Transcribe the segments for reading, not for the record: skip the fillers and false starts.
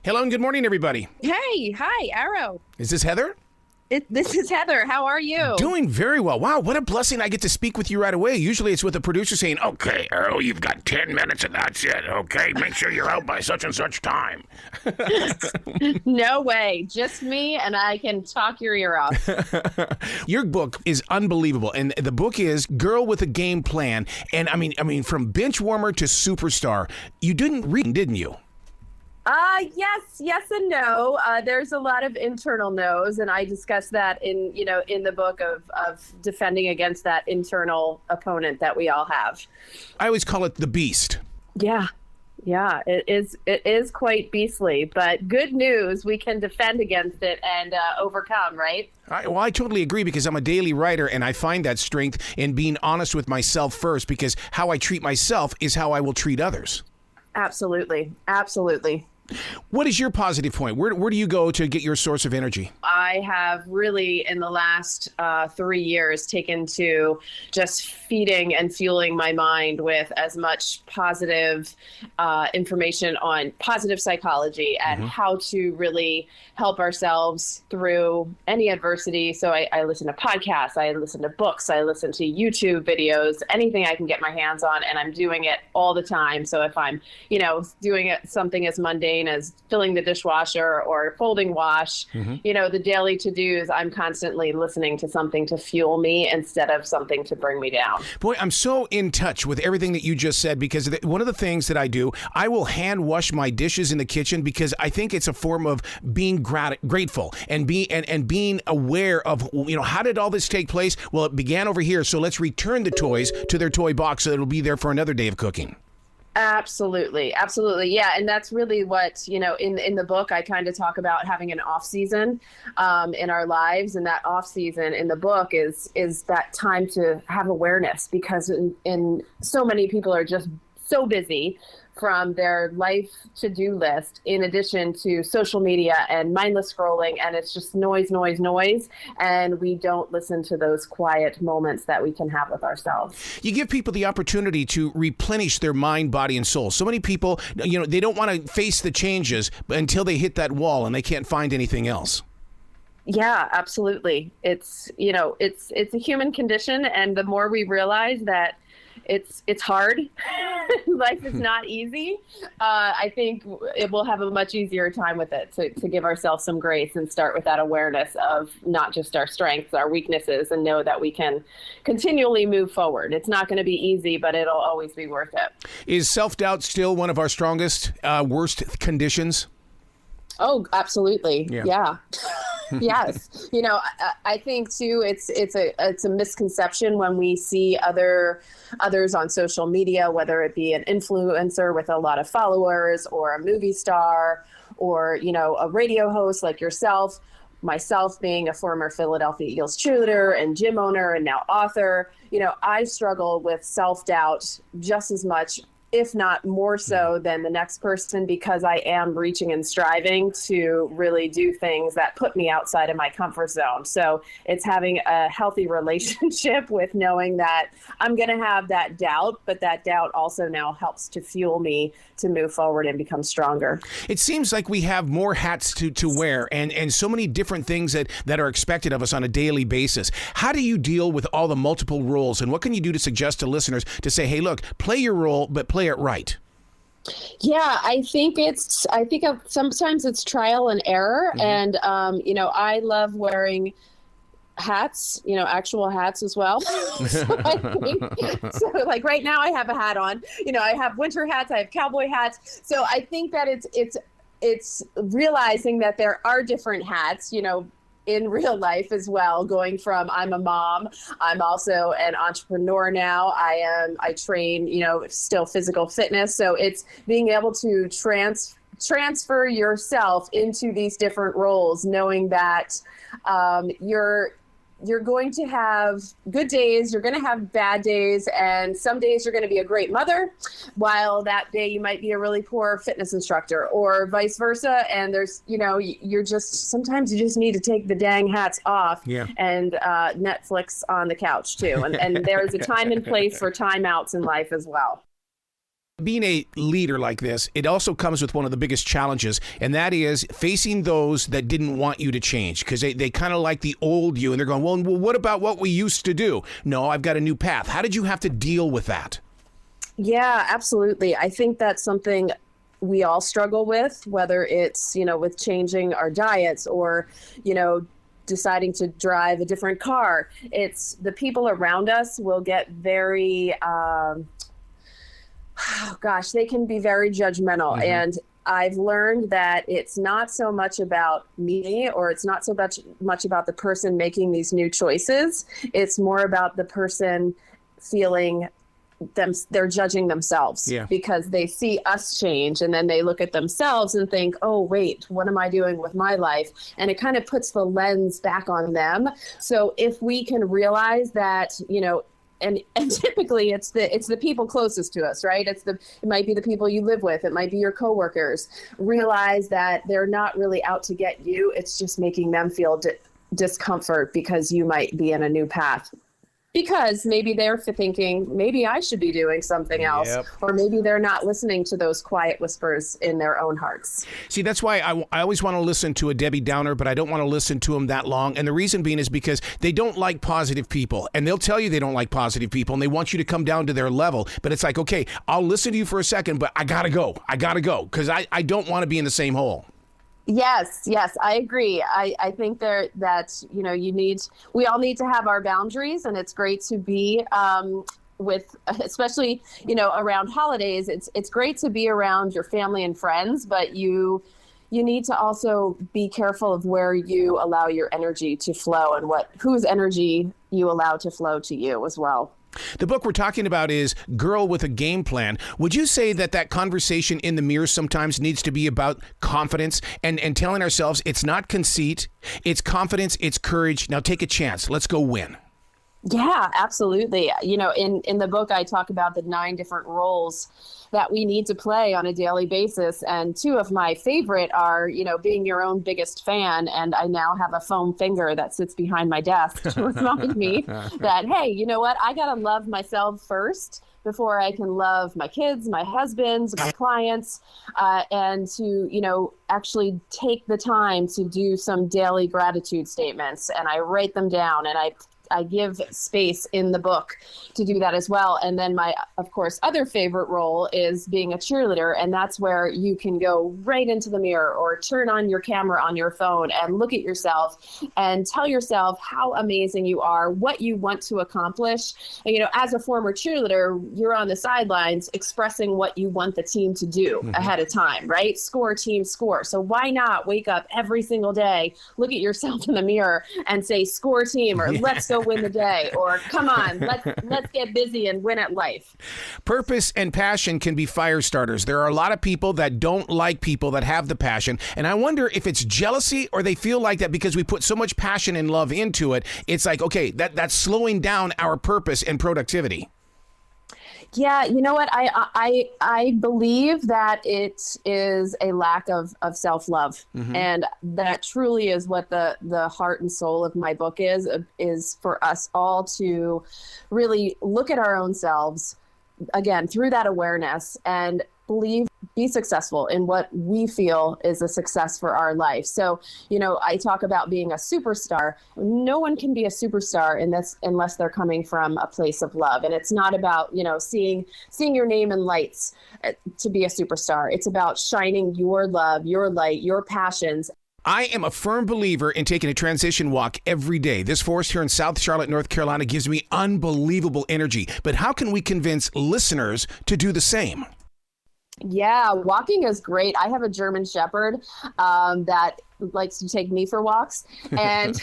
Hello and good morning, everybody. Hey, hi, Arrow. Is this Heather? This is Heather. How are you? Doing very well. Wow, what a blessing I get to speak with you right away. Usually it's with the producer saying, okay, Arrow, you've got 10 minutes and that's it. Okay, make sure you're out by such and such time. No way. Just me, and I can talk your ear off. Your book is unbelievable. And the book is Girl with a Game Plan. And I mean, from bench warmer to superstar. You didn't read, didn't you? Yes and no. There's a lot of internal no's, and I discuss that in the book of defending against that internal opponent that we all have. I always call it the beast. Yeah, it is quite beastly, but good news, we can defend against it and overcome, right? I totally agree because I'm a daily writer and I find that strength in being honest with myself first, because how I treat myself is how I will treat others. Absolutely. What is your positive point? Where do you go to get your source of energy? I have really, in the last 3 years, taken to just feeding and fueling my mind with as much positive information on positive psychology and how to really help ourselves through any adversity. So I listen to podcasts, I listen to books, I listen to YouTube videos, anything I can get my hands on, and I'm doing it all the time. So if I'm, doing something as mundane as filling the dishwasher or folding wash, the daily to-dos, I'm constantly listening to something to fuel me instead of something to bring me down. Boy, I'm so in touch with everything that you just said, because one of the things that I do, I will hand wash my dishes in the kitchen because I think it's a form of being grateful and being aware of, how did all this take place? Well, it began over here, so let's return the toys to their toy box so it'll be there for another day of cooking. Absolutely. Yeah. And that's really what, in the book, I kind of talk about having an off season in our lives. And that off season in the book is that time to have awareness, because in so many people are just so busy from their life to-do list, in addition to social media and mindless scrolling, and it's just noise, and we don't listen to those quiet moments that we can have with ourselves. You give people the opportunity to replenish their mind, body, and soul. So many people, they don't want to face the changes until they hit that wall and they can't find anything else. Yeah, absolutely. It's a human condition, and the more we realize that it's hard. Life is not easy. I think it will have a much easier time with it to give ourselves some grace and start with that awareness of not just our strengths, our weaknesses, and know that we can continually move forward. It's not going to be easy, but it'll always be worth it. Is self-doubt still one of our strongest, worst conditions? Oh, absolutely. Yeah. Yes. I think too, it's a misconception when we see others on social media, whether it be an influencer with a lot of followers or a movie star or, a radio host like yourself, myself being a former Philadelphia Eagles cheerleader and gym owner and now author. I struggle with self-doubt just as much, if not more so, than the next person, because I am reaching and striving to really do things that put me outside of my comfort zone. So it's having a healthy relationship with knowing that I'm going to have that doubt, but that doubt also now helps to fuel me to move forward and become stronger. It seems like we have more hats to wear and so many different things that are expected of us on a daily basis. How do you deal with all the multiple roles, and what can you do to suggest to listeners to say, hey, look, play your role, but play it right? Yeah, I think sometimes it's trial and error. And, I love wearing hats, actual hats as well. So like right now I have a hat on, I have winter hats, I have cowboy hats. So I think that it's realizing that there are different hats, in real life as well, going from I'm a mom, I'm also an entrepreneur now, I train, still physical fitness. So it's being able to transfer yourself into these different roles, knowing that you're going to have good days, you're going to have bad days, and some days you're going to be a great mother, while that day you might be a really poor fitness instructor, or vice versa. And there's, sometimes you just need to take the dang hats off and Netflix on the couch too. And there's a time and place for timeouts in life as well. Being a leader like this, it also comes with one of the biggest challenges, and that is facing those that didn't want you to change, because they kind of like the old you, and they're going, well, what about what we used to do? No, I've got a new path. How did you have to deal with that? Yeah, absolutely. I think that's something we all struggle with, whether it's, with changing our diets or, deciding to drive a different car. It's the people around us will get very, they can be very judgmental. Mm-hmm. And I've learned that it's not so much about me, or it's not so much about the person making these new choices. It's more about the person feeling they're judging themselves because they see us change, and then they look at themselves and think, oh, wait, what am I doing with my life? And it kind of puts the lens back on them. So if we can realize that, and typically it's the people closest to us, right? It might be the people you live with. It might be your coworkers. Realize that they're not really out to get you. It's just making them feel discomfort because you might be in a new path. Because maybe they're thinking, maybe I should be doing something else, or maybe they're not listening to those quiet whispers in their own hearts. See, that's why I always want to listen to a Debbie Downer, but I don't want to listen to them that long. And the reason being is because they don't like positive people, and they'll tell you they don't like positive people, and they want you to come down to their level. But it's like, okay, I'll listen to you for a second, but I got to go, because I don't want to be in the same hole. Yes, I agree. I think that, we all need to have our boundaries, and it's great to be with, especially, around holidays. It's great to be around your family and friends, but you need to also be careful of where you allow your energy to flow, and whose energy you allow to flow to you as well. The book we're talking about is Girl with a Game Plan. Would you say that conversation in the mirror sometimes needs to be about confidence and telling ourselves it's not conceit, it's confidence, it's courage. Now take a chance. Let's go win. Yeah, absolutely. In the book, I talk about the 9 different roles that we need to play on a daily basis. And 2 of my favorite are, being your own biggest fan. And I now have a foam finger that sits behind my desk to remind me that, hey, you know what? I got to love myself first before I can love my kids, my husbands, my clients, and to, actually take the time to do some daily gratitude statements. And I write them down, and I give space in the book to do that as well. And then my, of course, other favorite role is being a cheerleader. And that's where you can go right into the mirror or turn on your camera on your phone and look at yourself and tell yourself how amazing you are, what you want to accomplish. And, as a former cheerleader, you're on the sidelines expressing what you want the team to do ahead of time, right? Score, team, score. So why not wake up every single day, look at yourself in the mirror and say, score, team, or let's go win the day, or come on, let's get busy and win at life. Purpose and passion can be fire starters. There are a lot of people that don't like people that have the passion, and I wonder if it's jealousy or they feel like that because we put so much passion and love into it. It's like, okay, that's slowing down our purpose and productivity. Yeah, you know what? I believe that it is a lack of self-love. And that truly is what the heart and soul of my book is for us all to really look at our own selves, again, through that awareness, and be successful in what we feel is a success for our life. So, I talk about being a superstar. No one can be a superstar unless they're coming from a place of love. And it's not about, seeing your name in lights to be a superstar. It's about shining your love, your light, your passions. I am a firm believer in taking a transition walk every day. This forest here in South Charlotte, North Carolina gives me unbelievable energy. But how can we convince listeners to do the same? Yeah, walking is great. I have a German Shepherd that likes to take me for walks, and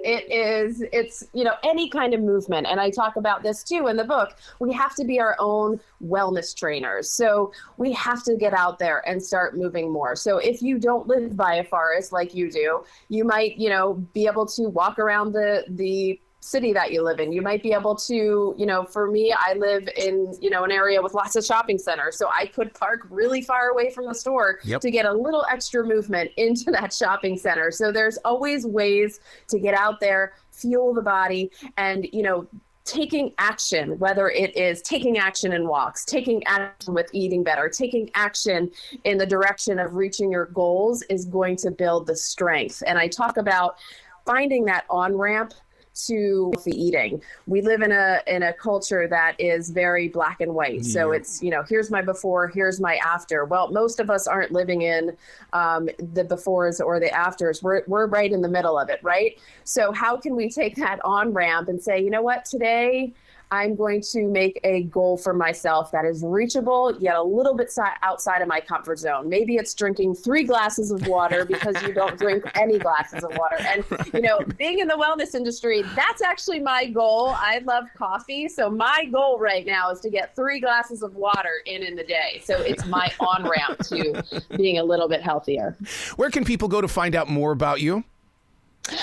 it's any kind of movement. And I talk about this too in the book. We have to be our own wellness trainers. So we have to get out there and start moving more. So if you don't live by a forest like you do, you might, be able to walk around the city that you live in. You might be able to, for me, I live in, an area with lots of shopping centers. So I could park really far away from the store to get a little extra movement into that shopping center. So there's always ways to get out there, fuel the body, and, taking action, whether it is taking action in walks, taking action with eating better, taking action in the direction of reaching your goals, is going to build the strength. And I talk about finding that on-ramp to healthy eating. We live in a culture that is very black and white. So it's, here's my before, here's my after. Well, most of us aren't living in the befores or the afters. We're right in the middle of it, right? So how can we take that on ramp and say, you know what, today I'm going to make a goal for myself that is reachable, yet a little bit outside of my comfort zone. Maybe it's drinking 3 glasses of water because you don't drink any glasses of water. And, being in the wellness industry, that's actually my goal. I love coffee. So my goal right now is to get 3 glasses of water in the day. So it's my on-ramp to being a little bit healthier. Where can people go to find out more about you?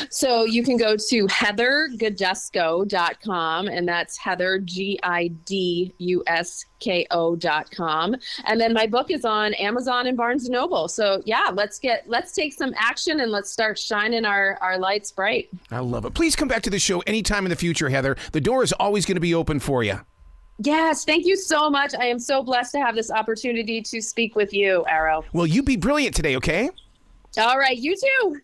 So you can go to heathergidusko.com, and that's Heather, Gidusko.com. And then my book is on Amazon and Barnes & Noble. So yeah, let's take some action and let's start shining our lights bright. I love it. Please come back to the show anytime in the future, Heather. The door is always going to be open for you. Yes, thank you so much. I am so blessed to have this opportunity to speak with you, Arrow. Well, you be brilliant today, okay? All right, you too.